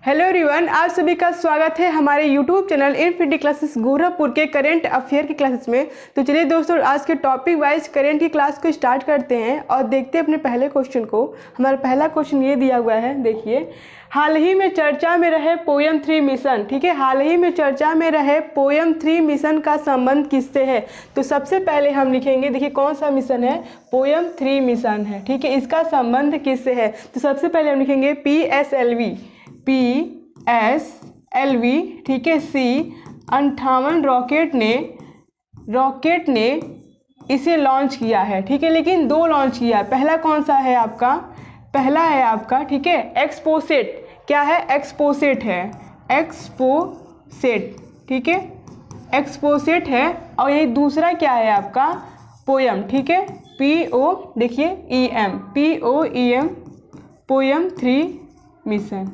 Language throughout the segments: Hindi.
हेलो एवरीवन, आप सभी का स्वागत है हमारे YouTube channel infinity classes Gorakhpur के करंट अफेयर की क्लासेस में। तो चलिए दोस्तों, आज के टॉपिक वाइज करंट की क्लास को स्टार्ट करते हैं और देखते हैं अपने पहले क्वेश्चन को। हमारा पहला क्वेश्चन ये दिया हुआ है, देखिए। हाल ही में चर्चा में रहे पोयम 3 मिशन, ठीक है, हाल ही में चर्चा में रहे पोयम 3 मिशन का संबंध किससे है? तो सबसे पहले हम लिखेंगे, देखिए कौन सा मिशन है, पोयम 3 मिशन है, ठीक है, इसका संबंध किससे है? तो सबसे पहले हम लिखेंगे PSLV, ठीक है, C 58 रॉकेट ने इसे लॉन्च किया है, ठीक है, लेकिन 2 लॉन्च किया है। पहला कौन सा है आपका? पहला है आपका, ठीक है, एक्सपोसेट। क्या है? एक्सपोसेट है, एक्सपोसेट, ठीक है, एक्सपोसेट है। और ये दूसरा क्या है आपका? पोयम, ठीक है, PO, देखिए EM, POEM, पोयम 3 मिशन,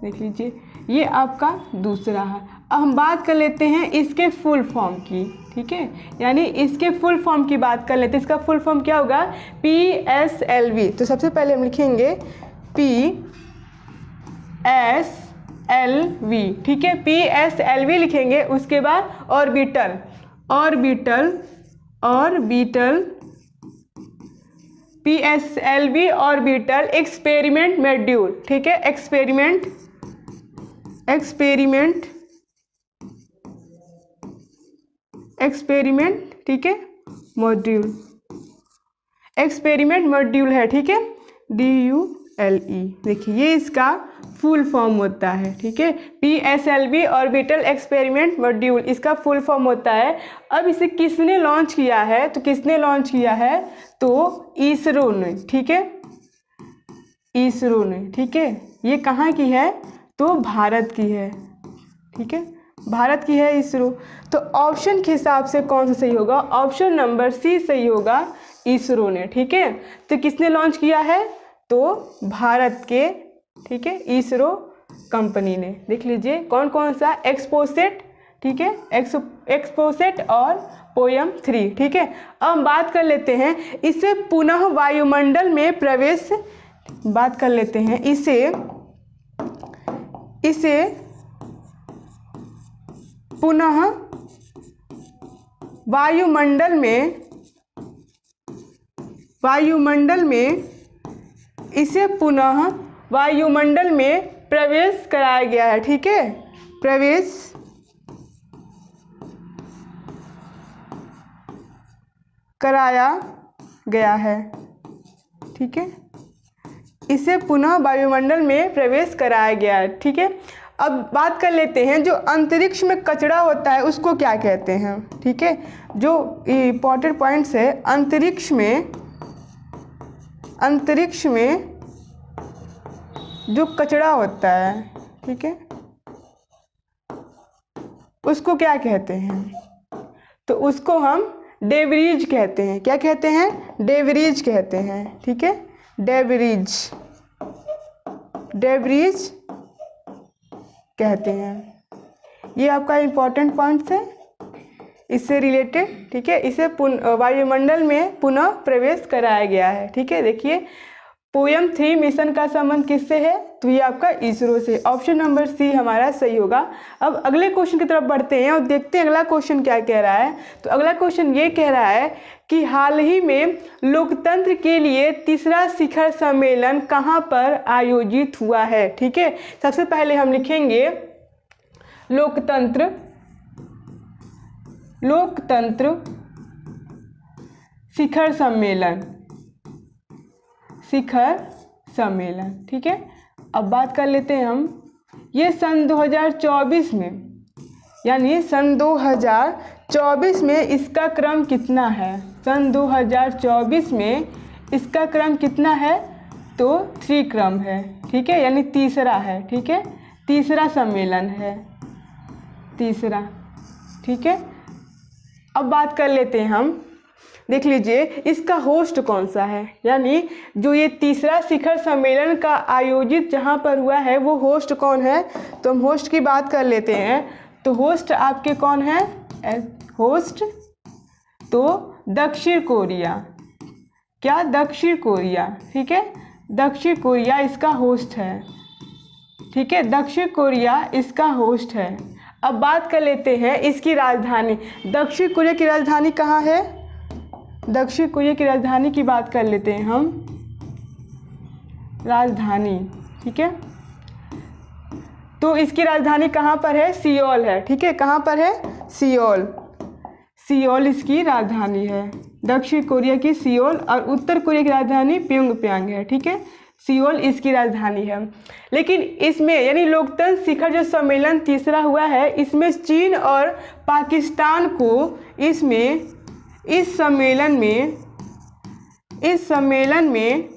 देख लीजिए, ये आपका दूसरा है। अब हम बात कर लेते हैं इसके फुल फॉर्म की, ठीक है, यानी इसके फुल फॉर्म की बात कर लेते हैं। इसका फुल फॉर्म क्या होगा? PSLV। तो सबसे पहले हम लिखेंगे PSLV, ठीक है, PSLV लिखेंगे। उसके बाद orbital, PSLV orbital experiment module, ठीक है, एक्सपेरिमेंट ठीक है, मॉड्यूल, एक्सपेरिमेंट मॉड्यूल है, ठीक है, DULE। देखिए ये इसका फुल फॉर्म होता है, ठीक है, PSLV ऑर्बिटल एक्सपेरिमेंट मॉड्यूल, इसका फुल फॉर्म होता है। अब इसे किसने लॉन्च किया है? तो किसने लॉन्च किया है? तो इसरो ने, ठीक है, इसरो ने, ठीक है। ये कहाँ की है? तो भारत की है, ठीक है, भारत की है इसरो। तो ऑप्शन के हिसाब से कौन सा सही होगा? ऑप्शन नंबर C सही होगा, इसरो ने, ठीक है। तो किसने लॉन्च किया है? तो भारत के, ठीक है, इसरो कंपनी ने। देख लीजिए कौन कौन सा, एक्सपोसेट, ठीक है, एक्सपोसेट और पोयम 3, ठीक है। अब हम बात कर लेते हैं इसे पुनः वायुमंडल में प्रवेश, बात कर लेते हैं इसे पुनः वायुमंडल में इसे पुनः वायुमंडल में प्रवेश कराया गया है, ठीक है, प्रवेश कराया गया है, ठीक है, इसे पुनः वायुमंडल में प्रवेश कराया गया है, ठीक है। अब बात कर लेते हैं जो अंतरिक्ष में कचरा होता है उसको क्या कहते हैं, ठीक है, जो इम्पोर्टेंट पॉइंट्स है, अंतरिक्ष में जो कचरा होता है, ठीक है, उसको क्या कहते हैं? तो उसको हम डेब्रिज कहते हैं। क्या कहते हैं? डेब्रिज कहते हैं, ठीक है, डेब्रिज कहते हैं। ये आपका इम्पोर्टेंट पॉइंट्स है इससे रिलेटेड, ठीक है, इसे वायुमंडल में पुनः प्रवेश कराया गया है, ठीक है। देखिए पोयम 3 मिशन का संबंध किससे है? तो ये आपका इसरो से। ऑप्शन नंबर C हमारा सही होगा। अब अगले क्वेश्चन की तरफ बढ़ते हैं और देखते हैं अगला क्वेश्चन क्या कह रहा है। तो अगला क्वेश्चन ये कह रहा है कि हाल ही में लोकतंत्र के लिए 3रा शिखर सम्मेलन कहाँ पर आयोजित हुआ है, ठीक है। सबसे पहले हम लिखेंगे लोकतंत्र शिखर सम्मेलन, ठीक है। अब बात कर लेते हैं हम, ये सन 2024 में, यानी सन 2024 में इसका क्रम कितना है? सन 2024 में इसका क्रम कितना है? तो 3 क्रम है, ठीक है, यानी तीसरा है, ठीक है, तीसरा सम्मेलन है, तीसरा, ठीक है। अब बात कर लेते हैं हम, देख लीजिए इसका होस्ट कौन सा है, यानी जो ये 3रा शिखर सम्मेलन का आयोजित जहाँ पर हुआ है वो होस्ट कौन है? तो हम होस्ट की बात कर लेते हैं। तो होस्ट आपके कौन है? होस्ट तो दक्षिण कोरिया, क्या? दक्षिण कोरिया, ठीक है, दक्षिण कोरिया इसका होस्ट है, ठीक है, दक्षिण कोरिया इसका होस्ट है। अब बात कर लेते हैं इसकी राजधानी। दक्षिण कोरिया की राजधानी कहाँ है? दक्षिण कोरिया की राजधानी की बात कर लेते हैं हम, राजधानी, ठीक है। तो इसकी राजधानी कहाँ पर है? सियोल है, ठीक है। कहाँ पर है? सियोल। सियोल इसकी राजधानी है, दक्षिण कोरिया की सियोल, और उत्तर कोरिया की राजधानी प्योंगयांग है, ठीक है। सियोल इसकी राजधानी है। लेकिन इसमें यानी लोकतंत्र शिखर जो सम्मेलन तीसरा हुआ है, इसमें चीन और पाकिस्तान को इसमें इस सम्मेलन में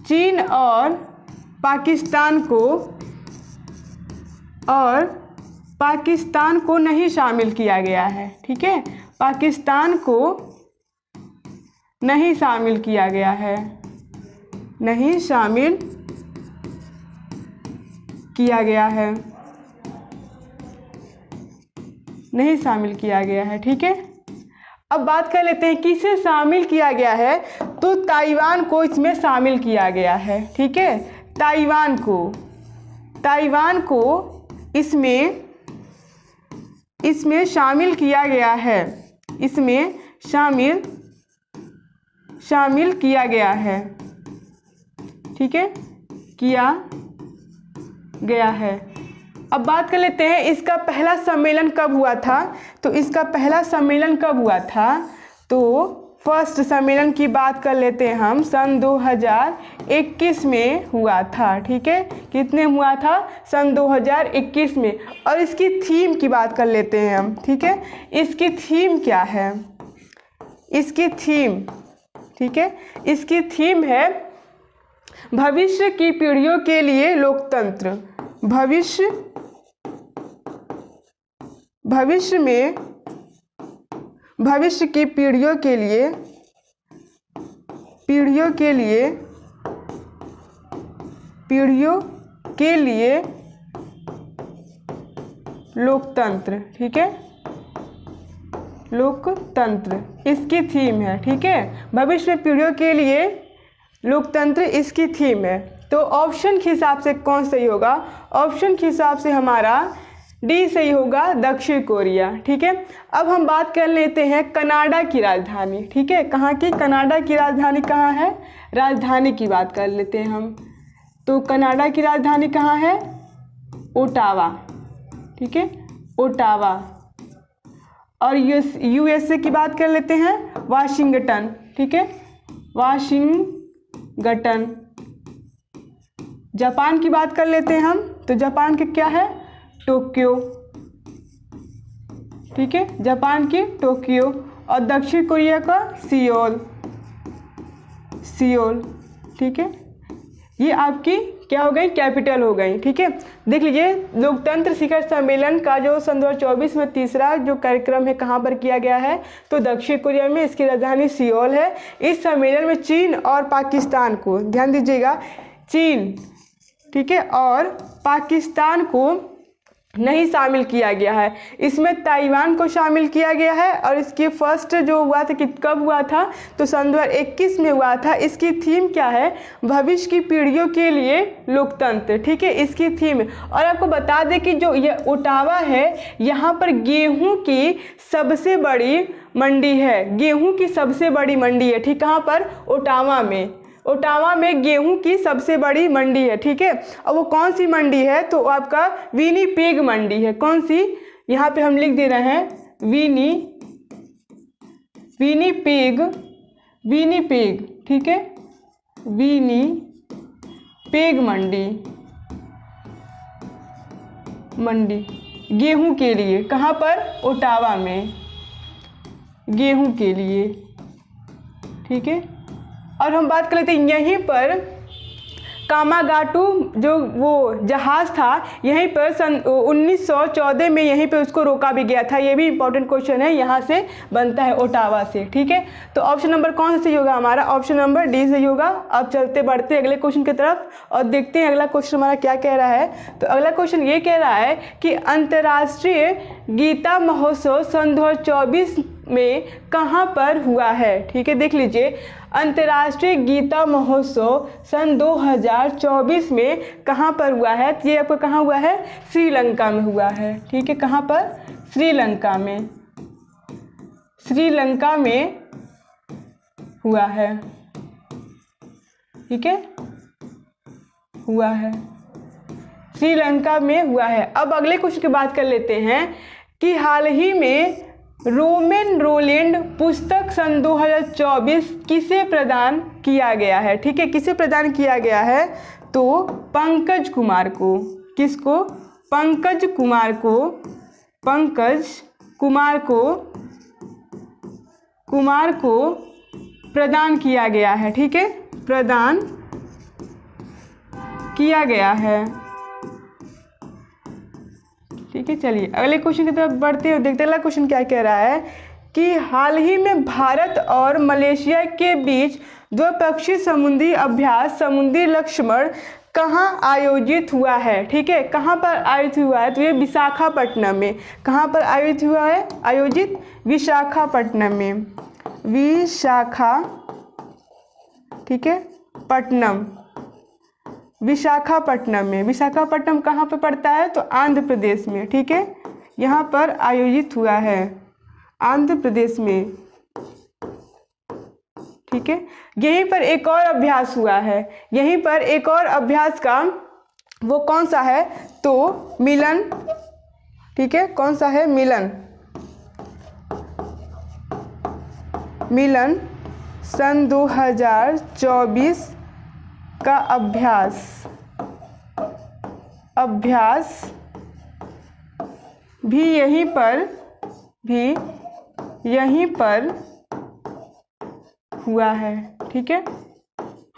चीन और पाकिस्तान को नहीं शामिल किया गया है, ठीक है। पाकिस्तान को नहीं शामिल किया गया है, नहीं शामिल किया गया है, नहीं शामिल किया गया है, ठीक है। अब बात कर लेते हैं किसे शामिल किया गया है। तो ताइवान को इसमें शामिल किया गया है, ठीक है। ताइवान को इसमें शामिल किया गया है, इसमें शामिल किया गया है, ठीक है, किया गया है। अब बात कर लेते हैं इसका पहला सम्मेलन कब हुआ था। तो इसका पहला सम्मेलन कब हुआ था? तो फर्स्ट सम्मेलन की बात कर लेते हैं हम, सन 2021 में हुआ था, ठीक है। कितने हुआ था? सन 2021 में। और इसकी थीम की बात कर लेते हैं हम, ठीक है। इसकी थीम क्या है? इसकी थीम, ठीक है, इसकी थीम है भविष्य की पीढ़ियों के लिए लोकतंत्र। भविष्य की पीढ़ियों के लिए लोकतंत्र, ठीक है, लोकतंत्र इसकी थीम है, ठीक है। भविष्य पीढ़ियों के लिए लोकतंत्र इसकी थीम है। तो ऑप्शन के हिसाब से कौन सही होगा? ऑप्शन के हिसाब से हमारा डी सही होगा, दक्षिण कोरिया, ठीक है। अब हम बात कर लेते हैं कनाडा की राजधानी, ठीक है। कहाँ की? कनाडा की राजधानी कहाँ है? राजधानी की बात कर लेते हैं हम। तो कनाडा की राजधानी कहाँ है? ओटावा, ठीक है, ओटावा। और यूएसए की बात कर लेते हैं, वाशिंगटन, ठीक है, वाशिंगटन। जापान की बात कर लेते हैं हम, तो जापान के क्या है? टोक्यो, ठीक है, जापान की टोक्यो। और दक्षिण कोरिया का सियोल, ठीक है। ये आपकी क्या हो गई? कैपिटल हो गई, ठीक है। देख लीजिए, लोकतंत्र शिखर सम्मेलन का जो सन 2024 में तीसरा जो कार्यक्रम है कहाँ पर किया गया है? तो दक्षिण कोरिया में, इसकी राजधानी सियोल है। इस सम्मेलन में चीन और पाकिस्तान को, ध्यान दीजिएगा, चीन, ठीक है, और पाकिस्तान को नहीं शामिल किया गया है। इसमें ताइवान को शामिल किया गया है। और इसकी फर्स्ट जो हुआ था कि कब हुआ था? तो सन 2021 में हुआ था। इसकी थीम क्या है? भविष्य की पीढ़ियों के लिए लोकतंत्र, ठीक है, इसकी थीम है। और आपको बता दें कि जो ये ओटावा है, यहाँ पर गेहूं की सबसे बड़ी मंडी है, गेहूं की सबसे बड़ी मंडी है, ठीक। कहाँ पर? ओटावा में गेहूं की सबसे बड़ी मंडी है, ठीक है। और वो कौन सी मंडी है? तो आपका विनिपेग मंडी है। कौन सी? यहाँ पे हम लिख दे रहे हैं, विनिपेग, ठीक है, विनिपेग मंडी गेहूं के लिए। कहाँ पर? ओटावा में, गेहूं के लिए, ठीक है। और हम बात कर लेते हैं यहीं पर कामागाटू जो वो जहाज़ था, यहीं पर सन 1914 में यहीं पे उसको रोका भी गया था। ये भी इंपॉर्टेंट क्वेश्चन है, यहाँ से बनता है, ओटावा से, ठीक है। तो ऑप्शन नंबर कौन सा सही होगा हमारा? ऑप्शन नंबर डी सही होगा। अब चलते बढ़ते अगले क्वेश्चन की तरफ और देखते हैं अगला क्वेश्चन हमारा क्या कह रहा है। तो अगला क्वेश्चन ये कह रहा है कि अंतर्राष्ट्रीय गीता महोत्सव सन 2024 में कहाँ पर हुआ है? ठीक है, देख लीजिए, अंतर्राष्ट्रीय गीता महोत्सव सन 2024 में कहाँ पर हुआ है? तो ये आपको कहाँ हुआ है? श्रीलंका में हुआ है। ठीक है, कहाँ पर? श्रीलंका में, श्रीलंका में हुआ है। ठीक है, हुआ है, श्रीलंका में हुआ है। अब अगले क्वेश्चन की बात कर लेते हैं कि हाल ही में रोमेन रोलैंड पुस्तक सन 2024 किसे प्रदान किया गया है? ठीक है, किसे प्रदान किया गया है? तो पंकज कुमार को। किसको? पंकज कुमार को, पंकज कुमार को प्रदान किया गया है। ठीक है, प्रदान किया गया है। ठीक है, चलिए अगले क्वेश्चन की तरफ बढ़ते हैं, देखते हैं अगला क्वेश्चन क्या कह रहा है कि हाल ही में भारत और मलेशिया के बीच द्विपक्षीय समुद्री अभ्यास समुद्री लक्ष्मण कहाँ आयोजित हुआ है? ठीक है, कहाँ पर आयोजित हुआ है? तो ये विशाखापट्टनम में। कहाँ पर आयोजित हुआ है? आयोजित विशाखापट्टनम में, विशाखा, ठीक है, पट्टनम, विशाखापट्टनम में। विशाखापट्टनम कहाँ पर पड़ता है? तो आंध्र प्रदेश में। ठीक है, यहाँ पर आयोजित हुआ है, आंध्र प्रदेश में। ठीक है, यहीं पर एक और अभ्यास हुआ है, यहीं पर एक और अभ्यास का वो कौन सा है? तो मिलन। ठीक है, कौन सा है? मिलन, मिलन सन 2024 का अभ्यास भी यहीं पर हुआ है। ठीक है,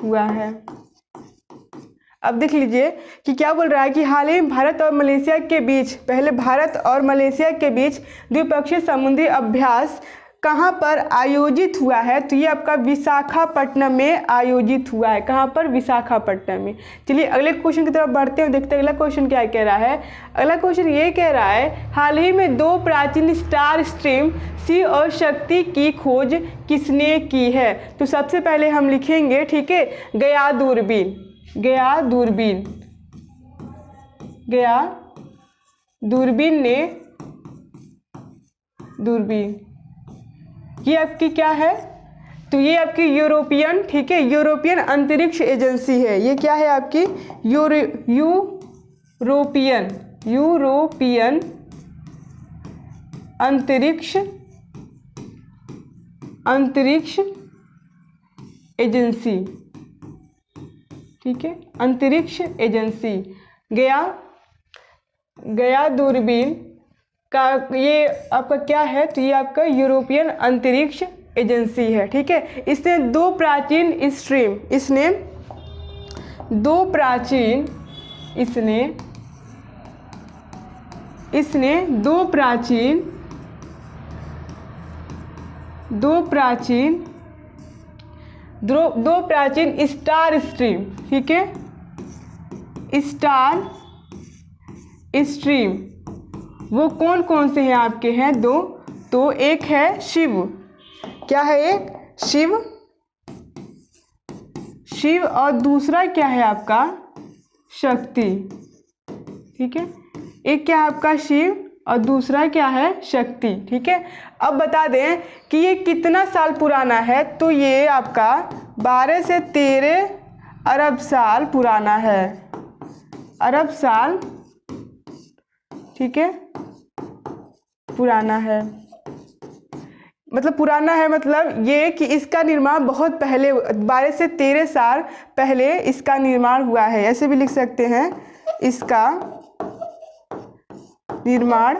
हुआ है। अब देख लीजिए कि क्या बोल रहा है कि हाल ही में भारत और मलेशिया के बीच, पहले भारत और मलेशिया के बीच द्विपक्षीय समुद्री अभ्यास कहाँ पर आयोजित हुआ है? तो ये आपका विशाखापट्टनम में आयोजित हुआ है। कहाँ पर? विशाखापट्टनम में। चलिए अगले क्वेश्चन की तरफ बढ़ते हैं, देखते हैं अगला क्वेश्चन क्या कह रहा है। अगला क्वेश्चन ये कह रहा है हाल ही में 2 प्राचीन स्टार स्ट्रीम शिव और शक्ति की खोज किसने की है? तो सबसे पहले हम लिखेंगे, ठीक है, गया दूरबीन, गया दूरबीन, गया दूरबीन ने, दूरबीन, ये आपकी क्या है? तो ये आपकी यूरोपियन, ठीक है, यूरोपियन अंतरिक्ष एजेंसी है। ये क्या है आपकी? यूरोपियन अंतरिक्ष एजेंसी। ठीक है, अंतरिक्ष एजेंसी। गया दूरबीन का ये आपका क्या है? तो ये आपका यूरोपियन अंतरिक्ष एजेंसी है। ठीक है, इसने 2 प्राचीन स्ट्रीम, इसने 2 प्राचीन स्टार स्ट्रीम, ठीक है, स्टार स्ट्रीम, वो कौन कौन से हैं आपके? हैं 2। तो एक है शिव, क्या है? एक शिव और दूसरा क्या है आपका? शक्ति। ठीक है, एक क्या है आपका? शिव और दूसरा क्या है? शक्ति। ठीक है, अब बता दें कि ये कितना साल पुराना है? तो ये आपका 12 से 13 अरब साल पुराना है, अरब साल, ठीक है, पुराना है। मतलब पुराना है मतलब ये कि इसका निर्माण बहुत पहले, 12 से 13 साल पहले इसका निर्माण हुआ है। ऐसे भी लिख सकते हैं, इसका निर्माण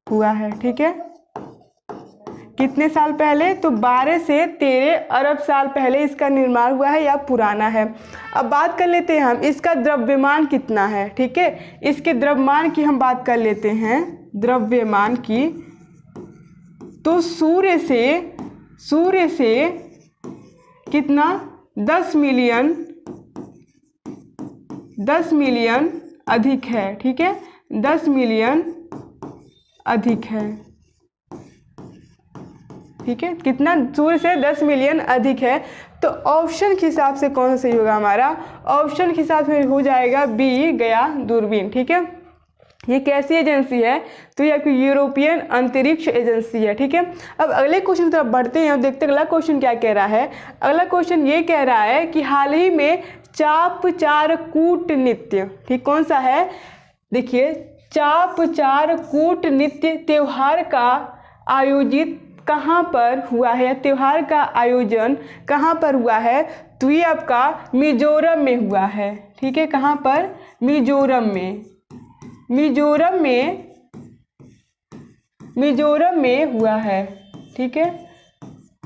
हुआ है। ठीक है, कितने साल पहले? तो 12 से 13 अरब साल पहले इसका निर्माण हुआ है या पुराना है। अब बात कर लेते हैं हम इसका द्रव्यमान कितना है। ठीक है, इसके द्रव्यमान की हम बात कर लेते हैं, द्रव्यमान की। तो सूर्य से कितना? 10 मिलियन अधिक है। ठीक है, 10 मिलियन अधिक है। ठीक है, कितना, सूर्य से 10 मिलियन अधिक है। तो ऑप्शन के हिसाब से कौन सा सही होगा हमारा, ऑप्शन के हिसाब से हो जाएगा बी, गया दूरबीन। ठीक है, ये कैसी एजेंसी है, तो ये आपकी यूरोपियन अंतरिक्ष एजेंसी है। ठीक है, अब अगले क्वेश्चन की तरफ बढ़ते हैं और देखते हैं अगला क्वेश्चन क्या कह रहा है। अगला क्वेश्चन ये कह रहा है कि हाल ही में चाप-चार कूटनीति, ठीक, कौन सा है, देखिए, चाप-चार कूटनीति त्योहार का आयोजित कहाँ पर हुआ है, त्योहार का आयोजन कहाँ पर हुआ है, तो ये आपका मिजोरम में हुआ है। ठीक है, कहाँ पर, मिजोरम में, मिजोरम में हुआ है। ठीक है,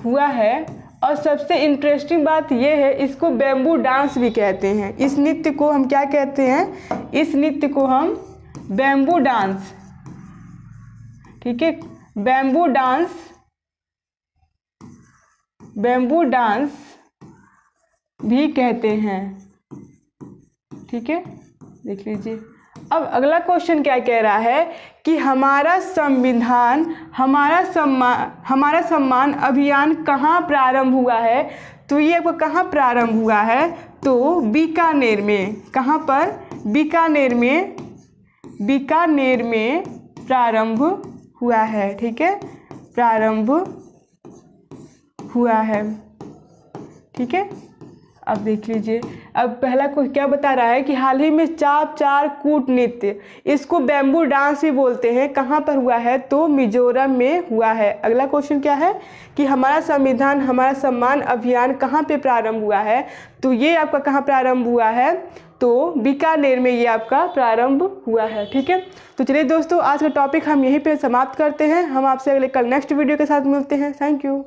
हुआ है। और सबसे इंटरेस्टिंग बात ये है, इसको बैम्बू डांस भी कहते हैं। इस नृत्य को हम क्या कहते हैं, इस नृत्य को हम बैम्बू डांस, ठीक है, बैम्बू डांस भी कहते हैं। ठीक है, देख लीजिए। अब अगला क्वेश्चन क्या कह रहा है कि हमारा संविधान हमारा सम्मान अभियान कहाँ प्रारंभ हुआ है, तो ये आपको कहाँ प्रारंभ हुआ है, तो बीकानेर में। कहाँ पर, बीकानेर में प्रारंभ हुआ है। ठीक है, प्रारंभ हुआ है। ठीक है, अब देख लीजिए। अब पहला क्या बता रहा है कि हाल ही में चाप-चार कूटनीति, इसको बैम्बू डांस भी बोलते हैं, कहाँ पर हुआ है, तो मिजोरम में हुआ है। अगला क्वेश्चन क्या है कि हमारा संविधान हमारा सम्मान अभियान कहाँ पे प्रारंभ हुआ है, तो ये आपका कहाँ प्रारंभ हुआ है, तो बीकानेर में ये आपका प्रारंभ हुआ है। ठीक है, तो चलिए दोस्तों, आज का टॉपिक हम यहीं पे समाप्त करते हैं। हम आपसे अगले कल नेक्स्ट वीडियो के साथ मिलते हैं। Thank you.